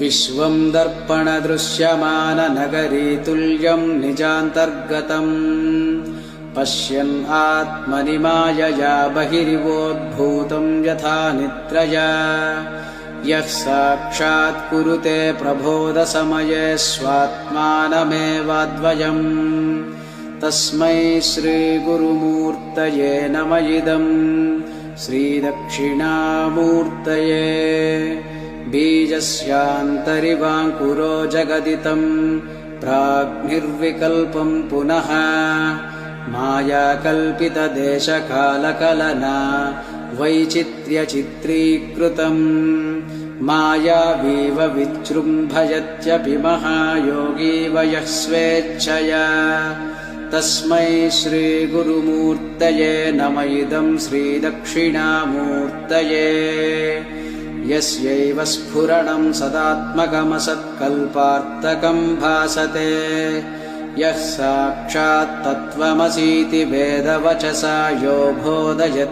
विश्वं दर्पणदृश्यमाननगरीतुल्यं निजान्तर्गतम् पश्यन् आत्मनि मायया बहिरिवोद्भूतं यथा निद्रया यः साक्षात् कुरुते प्रबोधसमये स्वात्मानमेवाद्वयम् तस्मै श्रीगुरुमूर्तये नम इदं श्रीदक्षिणामूर्तये। बीजस्यान्तरिवाङ्कुरो जगदितं प्राग्निर्विकल्पं पुनः मायाकल्पितदेशकालकलना वैचित्र्यचित्रीकृतम् मायावीव विजृम्भयत्यपि महायोगी वयः स्वेच्छया तस्मै श्रीगुरुमूर्तये नम इदं श्रीदक्षिणामूर्तये। यस्यैव स्फुरणं सदात्मकमसत्कल्पार्थकं भासते यः साक्षात् तत्त्वमसीति वेदवचसा यो बोधयत्याश्रितान्